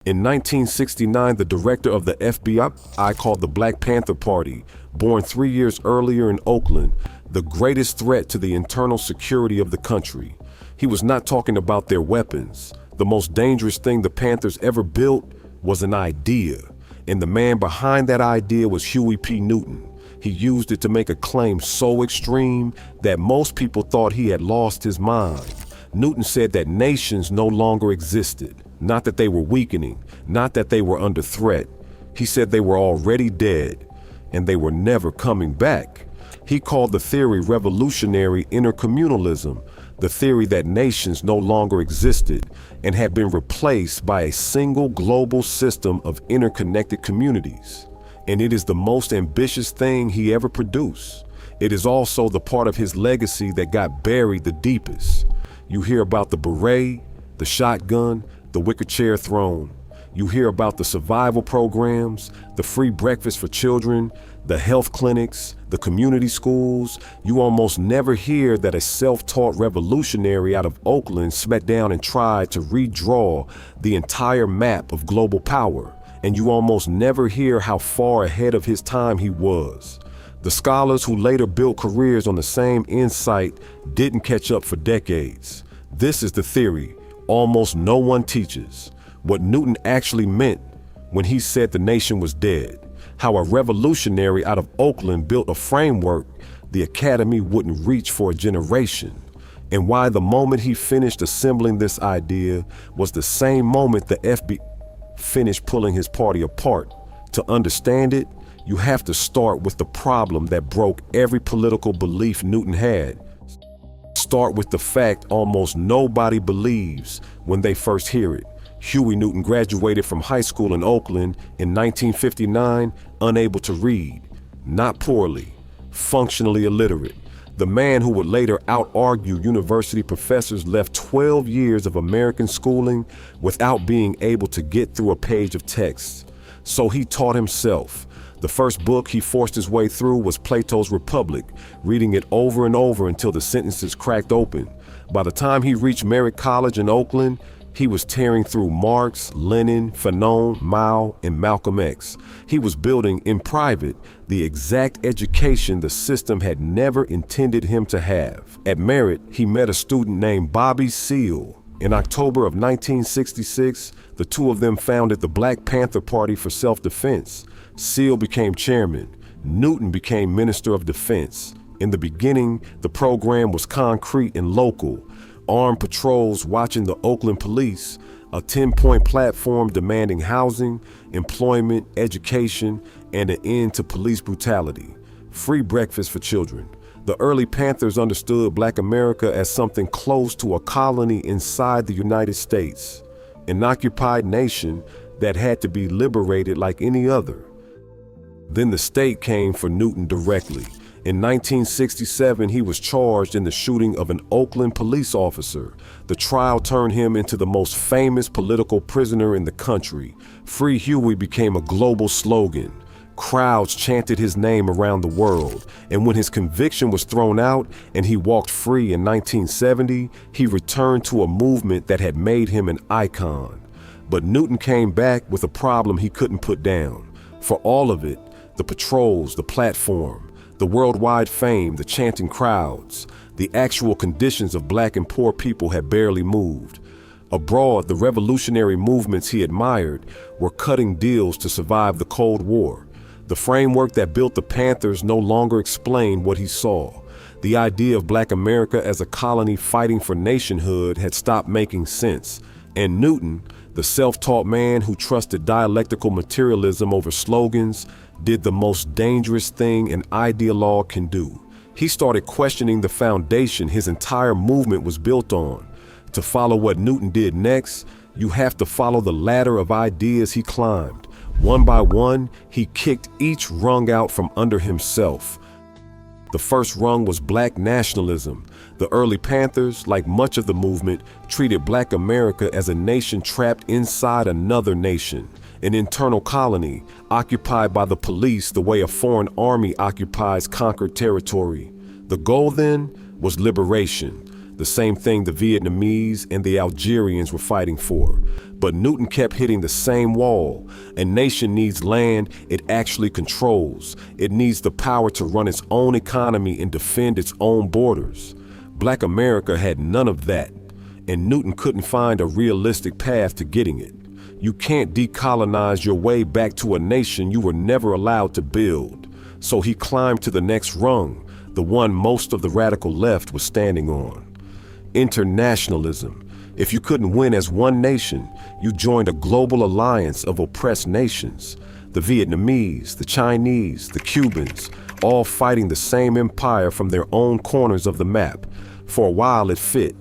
In 1969, the director of the FBI called the Black Panther Party, born 3 years earlier in Oakland, the greatest threat to the internal security of the country. He was not talking about their weapons. The most dangerous thing the Panthers ever built was an idea, and the man behind that idea was Huey P. Newton. He used it to make a claim so extreme that most people thought he had lost his mind. Newton said that nations no longer existed, not that they were weakening, not that they were under threat. He said they were already dead, and they were never coming back. He called the theory revolutionary intercommunalism, the theory that nations no longer existed and had been replaced by a single global system of interconnected communities. And it is the most ambitious thing he ever produced. It is also the part of his legacy that got buried the deepest. You hear about the beret, the shotgun, the wicker chair throne. You hear about the survival programs, the free breakfast for children, the health clinics, the community schools. You almost never hear that a self-taught revolutionary out of Oakland sat down and tried to redraw the entire map of global power. And you almost never hear how far ahead of his time he was. The scholars who later built careers on the same insight didn't catch up for decades. This is the theory almost no one teaches. What Newton actually meant when he said the nation was dead. How a revolutionary out of Oakland built a framework the academy wouldn't reach for a generation. And why the moment he finished assembling this idea was the same moment the FBI finished pulling his party apart. To understand it, you have to start with the problem that broke every political belief Newton had. Start with the fact almost nobody believes when they first hear it. Huey Newton graduated from high school in Oakland in 1959, unable to read, not poorly, functionally illiterate. The man who would later out-argue university professors left 12 years of American schooling without being able to get through a page of text. So he taught himself. The first book he forced his way through was Plato's Republic, reading it over and over until the sentences cracked open. By the time he reached Merritt College in Oakland, he was tearing through Marx, Lenin, Fanon, Mao, and Malcolm X. He was building, in private, the exact education the system had never intended him to have. At Merritt, he met a student named Bobby Seale. In October of 1966, the two of them founded the Black Panther Party for self-defense. Seale became chairman. Newton became Minister of Defense. In the beginning, the program was concrete and local. Armed patrols watching the Oakland police, a 10-point platform demanding housing, employment, education, and an end to police brutality. Free breakfast for children. The early Panthers understood Black America as something close to a colony inside the United States, an occupied nation that had to be liberated like any other. Then the state came for Newton directly. In 1967, he was charged in the shooting of an Oakland police officer. The trial turned him into the most famous political prisoner in the country. Free Huey became a global slogan. Crowds chanted his name around the world. And when his conviction was thrown out and he walked free in 1970, he returned to a movement that had made him an icon. But Newton came back with a problem he couldn't put down. For all of it, the patrols, the platform, the worldwide fame, the chanting crowds, the actual conditions of Black and poor people had barely moved. Abroad, the revolutionary movements he admired were cutting deals to survive the Cold War. The framework that built the Panthers no longer explained what he saw. The idea of Black America as a colony fighting for nationhood had stopped making sense. And Newton, the self-taught man who trusted dialectical materialism over slogans, did the most dangerous thing an ideologue can do. He started questioning the foundation his entire movement was built on. To follow what Newton did next, you have to follow the ladder of ideas he climbed. One by one, he kicked each rung out from under himself. The first rung was Black nationalism. The early Panthers, like much of the movement, treated Black America as a nation trapped inside another nation, an internal colony occupied by the police the way a foreign army occupies conquered territory. The goal then was liberation, the same thing the Vietnamese and the Algerians were fighting for. But Newton kept hitting the same wall. A nation needs land it actually controls. It needs the power to run its own economy and defend its own borders. Black America had none of that, and Newton couldn't find a realistic path to getting it. You can't decolonize your way back to a nation you were never allowed to build. So he climbed to the next rung, the one most of the radical left was standing on. Internationalism. If you couldn't win as one nation, you joined a global alliance of oppressed nations. The Vietnamese, the Chinese, the Cubans, all fighting the same empire from their own corners of the map. For a while it fit.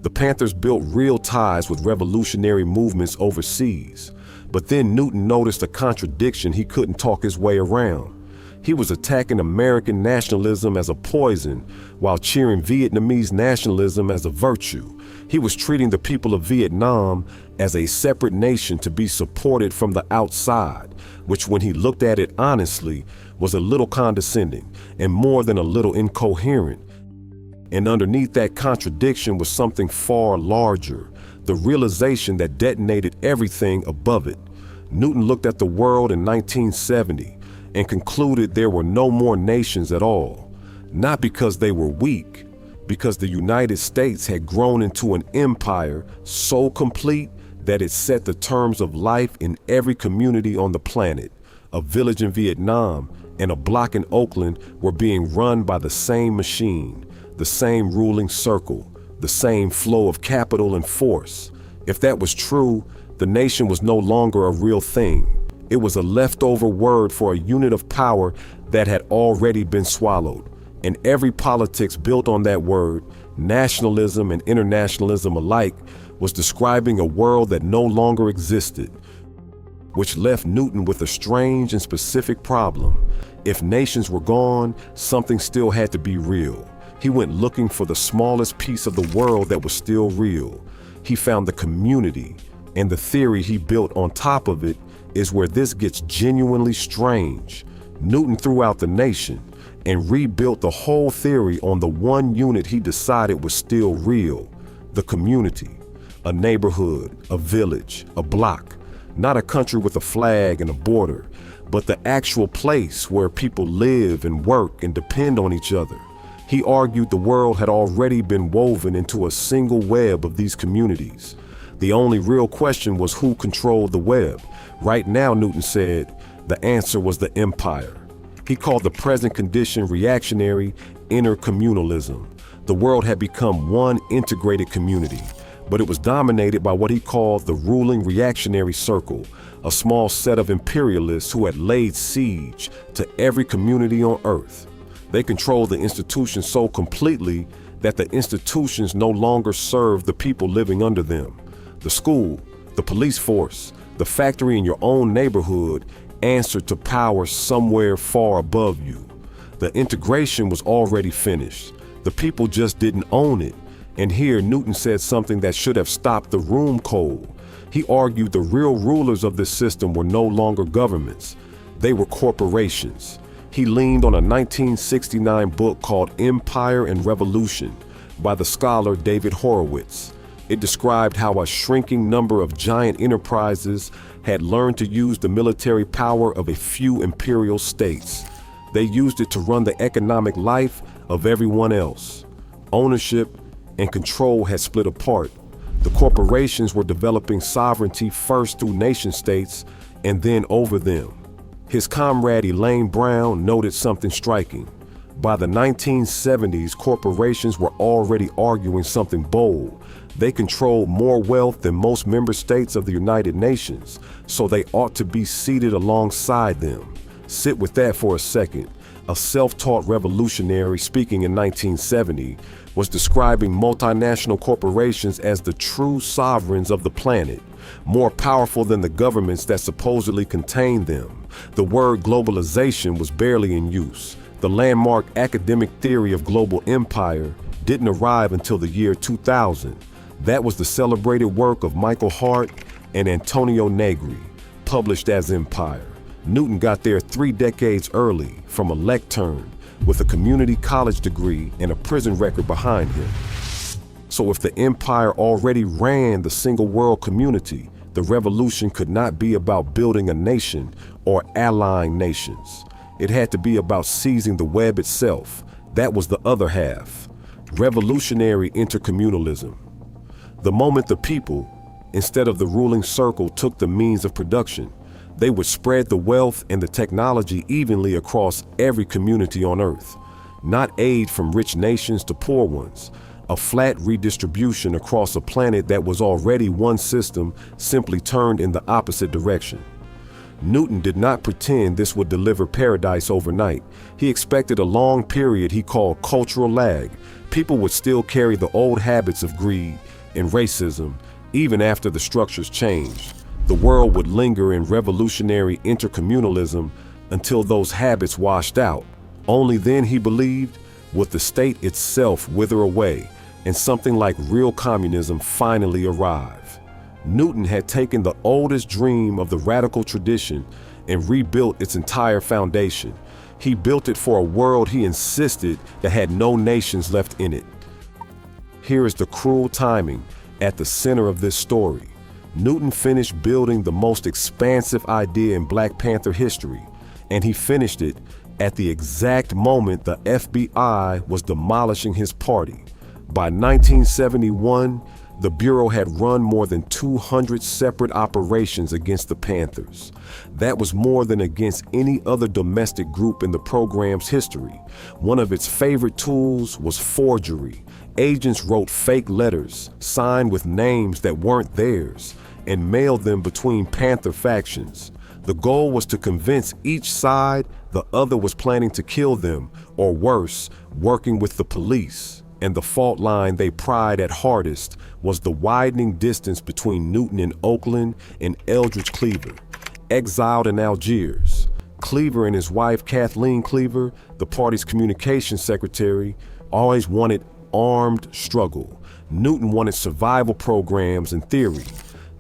The Panthers built real ties with revolutionary movements overseas. But then Newton noticed a contradiction he couldn't talk his way around. He was attacking American nationalism as a poison while cheering Vietnamese nationalism as a virtue. He was treating the people of Vietnam as a separate nation to be supported from the outside, which when he looked at it honestly was a little condescending and more than a little incoherent. And underneath that contradiction was something far larger, the realization that detonated everything above it. Newton looked at the world in 1970 and concluded there were no more nations at all, not because they were weak, because the United States had grown into an empire so complete that it set the terms of life in every community on the planet. A village in Vietnam and a block in Oakland were being run by the same machine, the same ruling circle, the same flow of capital and force. If that was true, the nation was no longer a real thing. It was a leftover word for a unit of power that had already been swallowed. And every politics built on that word, nationalism and internationalism alike, was describing a world that no longer existed, which left Newton with a strange and specific problem. If nations were gone, something still had to be real. He went looking for the smallest piece of the world that was still real. He found the community, and the theory he built on top of it is where this gets genuinely strange. Newton threw out the nation and rebuilt the whole theory on the one unit he decided was still real, the community. A neighborhood, a village, a block, not a country with a flag and a border, but the actual place where people live and work and depend on each other. He argued the world had already been woven into a single web of these communities. The only real question was who controlled the web. Right now, Newton said, the answer was the empire. He called the present condition reactionary intercommunalism. The world had become one integrated community, but it was dominated by what he called the ruling reactionary circle, a small set of imperialists who had laid siege to every community on earth. They controlled the institutions so completely that the institutions no longer served the people living under them. The school, the police force, the factory in your own neighborhood answered to power somewhere far above you. The integration was already finished. The people just didn't own it. And here Newton said something that should have stopped the room cold. He argued the real rulers of this system were no longer governments. They were corporations. He leaned on a 1969 book called Empire and Revolution by the scholar David Horowitz. It described how a shrinking number of giant enterprises had learned to use the military power of a few imperial states. They used it to run the economic life of everyone else. Ownership and control had split apart. The corporations were developing sovereignty first through nation states and then over them. His comrade Elaine Brown noted something striking. By the 1970s, corporations were already arguing something bold. They controlled more wealth than most member states of the United Nations, so they ought to be seated alongside them. Sit with that for a second. A self-taught revolutionary speaking in 1970 was describing multinational corporations as the true sovereigns of the planet, more powerful than the governments that supposedly contained them. The word globalization was barely in use. The landmark academic theory of global empire didn't arrive until the year 2000. That was the celebrated work of Michael Hardt and Antonio Negri, published as Empire. Newton got there 3 decades early from a lectern with a community college degree and a prison record behind him. So if the empire already ran the single world community, the revolution could not be about building a nation or allying nations. It had to be about seizing the web itself. That was the other half. Revolutionary intercommunalism. The moment the people, instead of the ruling circle, took the means of production, they would spread the wealth and the technology evenly across every community on Earth. Not aid from rich nations to poor ones. A flat redistribution across a planet that was already one system, simply turned in the opposite direction. Newton did not pretend this would deliver paradise overnight. He expected a long period he called cultural lag. People would still carry the old habits of greed and racism, even after the structures changed. The world would linger in revolutionary intercommunalism until those habits washed out. Only then, he believed, would the state itself wither away and something like real communism finally arrive. Newton had taken the oldest dream of the radical tradition and rebuilt its entire foundation. He built it for a world he insisted that had no nations left in it. Here is the cruel timing at the center of this story. Newton finished building the most expansive idea in Black Panther history, and he finished it at the exact moment the FBI was demolishing his party. By 1971, the Bureau had run more than 200 separate operations against the Panthers. That was more than against any other domestic group in the program's history. One of its favorite tools was forgery. Agents wrote fake letters, signed with names that weren't theirs, and mailed them between Panther factions. The goal was to convince each side the other was planning to kill them, or worse, working with the police. And the fault line they pried at hardest was the widening distance between Newton and Eldridge Cleaver. Exiled in Algiers, Cleaver and his wife Kathleen Cleaver, the party's communications secretary, always wanted armed struggle. Newton wanted survival programs and theory.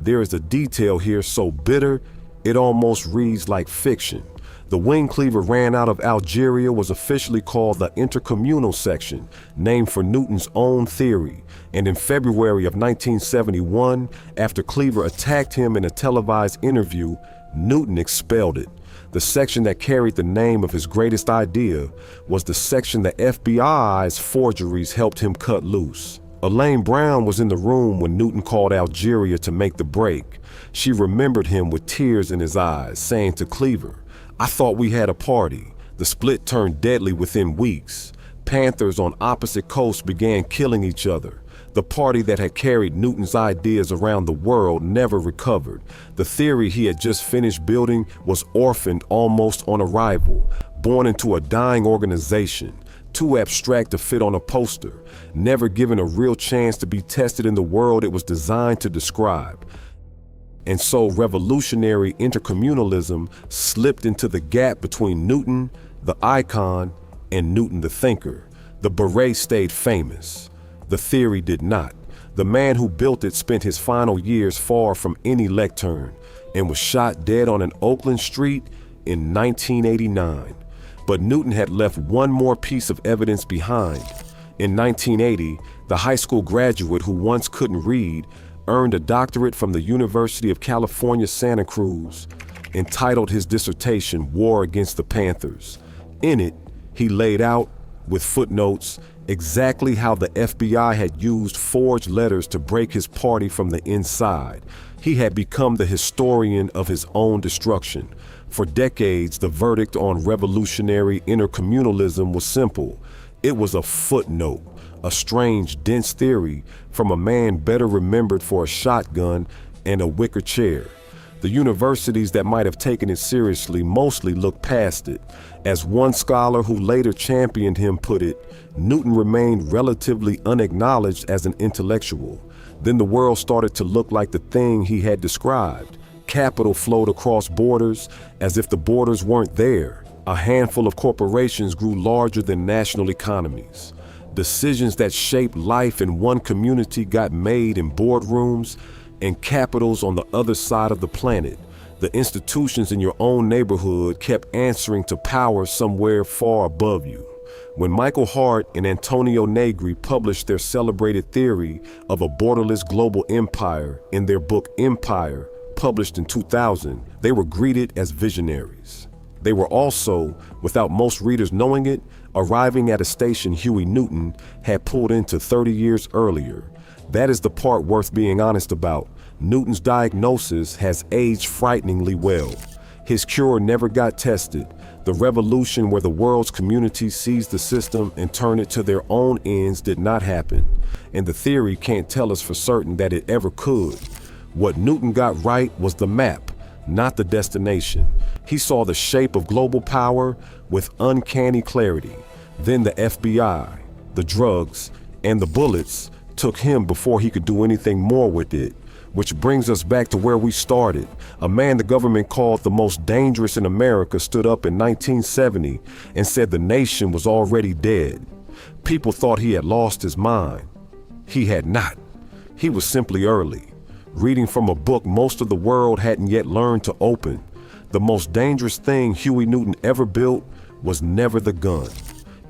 There is a detail here so bitter, it almost reads like fiction. The wing Cleaver ran out of Algeria was officially called the Intercommunal Section, named for Newton's own theory. And in February of 1971, after Cleaver attacked him in a televised interview, Newton expelled it. The section that carried the name of his greatest idea was the section the FBI's forgeries helped him cut loose. Elaine Brown was in the room when Newton called Algeria to make the break. She remembered him with tears in his eyes, saying to Cleaver, "I thought we had a party." The split turned deadly within weeks. Panthers on opposite coasts began killing each other. The party that had carried Newton's ideas around the world never recovered. The theory he had just finished building was orphaned almost on arrival, born into a dying organization, too abstract to fit on a poster, never given a real chance to be tested in the world it was designed to describe. And so revolutionary intercommunalism slipped into the gap between Newton, the icon, and Newton the thinker. The beret stayed famous. The theory did not. The man who built it spent his final years far from any lectern and was shot dead on an Oakland street in 1989. But Newton had left one more piece of evidence behind. In 1980, the high school graduate who once couldn't read earned a doctorate from the University of California, Santa Cruz, entitled his dissertation, War Against the Panthers. In it, he laid out, with footnotes, exactly how the FBI had used forged letters to break his party from the inside. He had become the historian of his own destruction. For decades, the verdict on revolutionary intercommunalism was simple. It was a footnote, a strange, dense theory from a man better remembered for a shotgun and a wicker chair. The universities that might have taken it seriously mostly looked past it. As one scholar who later championed him put it, Newton remained relatively unacknowledged as an intellectual. Then the world started to look like the thing he had described. Capital flowed across borders as if the borders weren't there. A handful of corporations grew larger than national economies. Decisions that shaped life in one community got made in boardrooms and capitals on the other side of the planet. The institutions in your own neighborhood kept answering to power somewhere far above you. When Michael Hardt and Antonio Negri published their celebrated theory of a borderless global empire in their book Empire, published in 2000, they were greeted as visionaries. They were also, without most readers knowing it, arriving at a station Huey Newton had pulled into 30 years earlier. That is the part worth being honest about. Newton's diagnosis has aged frighteningly well. His cure never got tested. The revolution where the world's community seized the system and turned it to their own ends did not happen. And the theory can't tell us for certain that it ever could. What Newton got right was the map, not the destination. He saw the shape of global power with uncanny clarity. Then the FBI, the drugs, and the bullets took him before he could do anything more with it. Which brings us back to where we started. A man the government called the most dangerous in America stood up in 1970 and said the nation was already dead. People thought he had lost his mind. He had not. He was simply early, reading from a book most of the world hadn't yet learned to open. The most dangerous thing Huey Newton ever built was never the gun.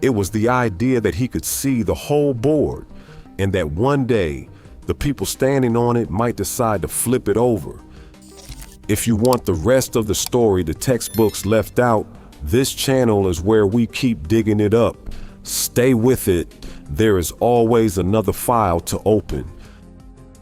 It was the idea that he could see the whole board, and that one day, the people standing on it might decide to flip it over. If you want the rest of the story the textbooks left out, this channel is where we keep digging it up. Stay with it. There is always another file to open.